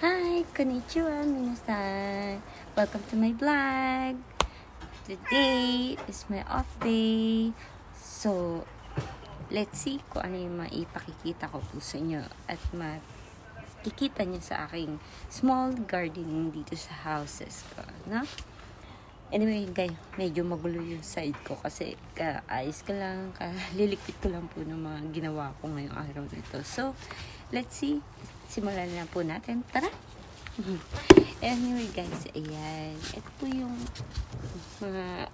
Hi, konnichiwa, minasan. Welcome to my vlog. Today is my off day. So, let's see kung ano yung maipakikita ko po sa inyo at makikita nyo sa aking small gardening dito sa houses ko, no? Anyway, guys, medyo magulo yung side ko kasi kaayos ko lang, lilikit ko lang po ng mga ginawa ko ngayong araw nito. So, let's see. Simulan na po natin. Tara! Anyway, guys, ayan. Ito po yung mga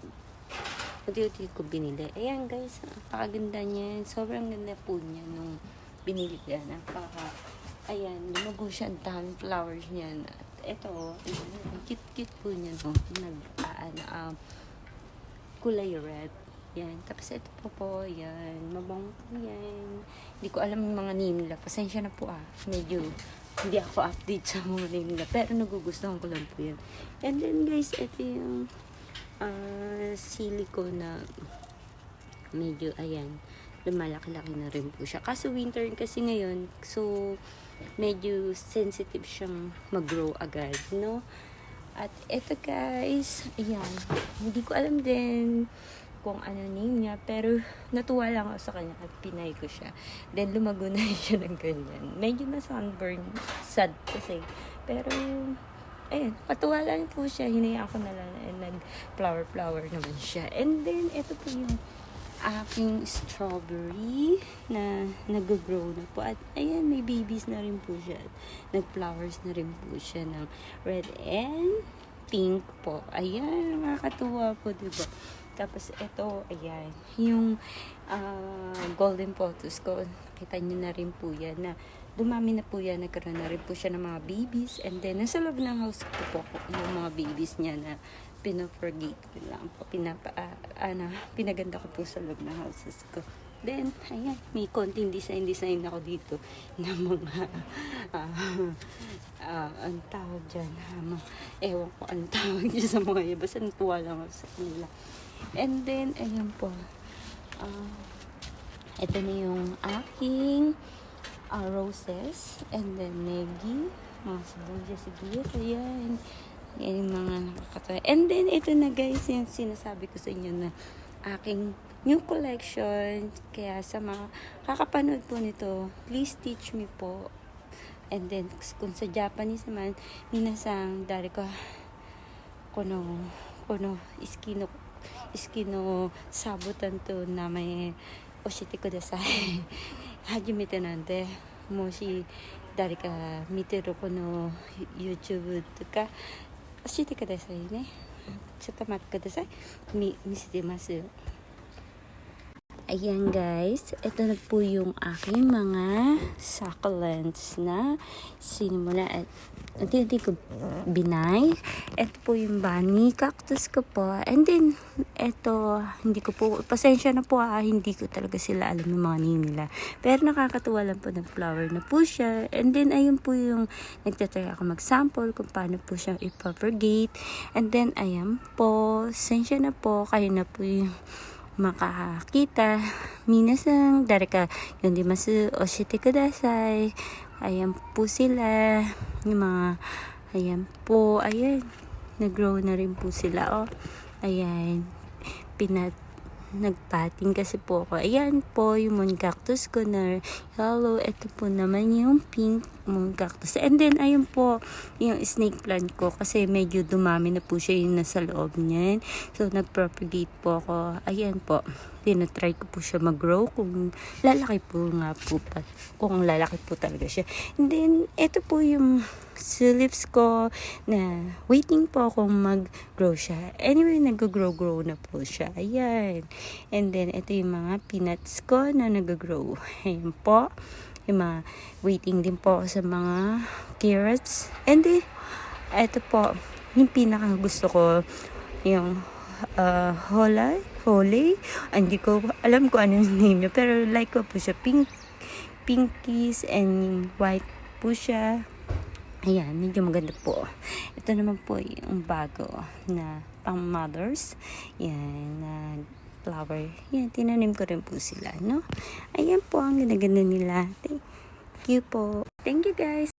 unti-unti ko binili. Ayan, guys. Napakaganda niya. Sobrang ganda po niya nung binili ko. Ayan, lumago siya. Ang daming flowers niya. Ito, ang cute-cute po niya, no? Kulay red. Yan. Tapos ito po, yan. Mabango po yan. Hindi ko alam yung mga name nila. Pasensya na po Medyo hindi ako update sa mga name nila. Pero nagugustuhan ko lang po yan. And then guys, ito yung silicone na medyo, ayan, lumalaki-laki na rin po siya. Kaso winter kasi ngayon, so medyo sensitive siyang mag-grow agad, no? At eto guys, ayan, hindi ko alam din kung ano name niya, pero natuwa lang ako sa kanya at pinay ko siya. Then lumago na siya ng ganyan. Medyo na sunburn, sad kasi. Pero ayun, patuwa lang po siya. Hinayaan ko na lang nag-flower naman siya. And then ito po yung aking strawberry na nag-grow na po. At ayan, may babies na rin po siya. Nag-flowers na rin po siya ng red and pink po. Ayan, nakakatuwa po, diba? Tapos ito, ayan, yung golden pothos ko. Kita nyo na rin po yan na dumami na po yan. Nagkaroon na rin po siya ng mga babies. And then, nasa loob ng house ko po yung mga babies niya na pinaforgate ko lang po. Pinaganda ko po sa loob ng houses ko. Then, ayan, may konting design ako dito na mga ang tawag dyan, ewan ko ang tawag dyan sa mga yan. Basta natuwa lang ako sa kanila. And then, ayan po, ito na yung aking roses. And then, negi, mga sibuyas, ayan. Yan yung mga nakakatawa. And then, ito na guys, yung sinasabi ko sa inyo na aking new collection. Kaya sa mga kakapanood po nito, please teach me po. And then, kung sa Japanese naman, minasang dari ko, kono, iskino, sabutan to na may oshite kudasai. Hajimete nande, moshi, dari ka, miteru kono YouTube とか教えてくださいね。ちょっと待ってください。見せてます。Ayan guys, ito na po yung aking mga succulents na sinimula at unti-unti ko binay. Ito po yung bunny cactus ko po. And then, ito, hindi ko po, pasensya na po hindi ko talaga sila alam yung mga name nila. Pero nakakatuwa lang po ng flower na po siya. And then, ayun po yung nagtatry ako mag-sample kung paano po siya ipropagate. And then, ayan po, pasensya na po, kayo na po yung makakita. Minasang darika yondimasu oshite kudasai. Ayan po sila. Yung mga, ayan po, ayan. Nag-grow na rin po sila. Ayan. Nagpating kasi po ako. Ayan po yung moon cactus ko na yellow. Ito po naman yung pink moon cactus. And then, ayun po yung snake plant ko kasi medyo dumami na po siya yung nasa loob niyan. So, nag-propagate po ako. Ayan po. Tinatry ko po siya mag-grow kung lalaki po nga po kung lalaki po talaga siya. And then, ito po yung tulips ko na waiting po akong mag-grow siya. Anyway, nag-grow na po siya. Ayan. And then, ito yung mga peanuts ko na nag-grow. Ayan po. Yung mga waiting din po sa mga carrots. And then, ito po, yung pinaka gusto ko, yung Holy. Hindi ko alam kung ano yung name niya. Pero like ko po siya. Pinkies and white po siya. Ayan, medyo maganda po. Ito naman po yung bago na pang mothers. Yan, flower. Yan, tinanim ko rin po sila, no? Ayan po, ang ganda-ganda nila. Thank you po. Thank you guys.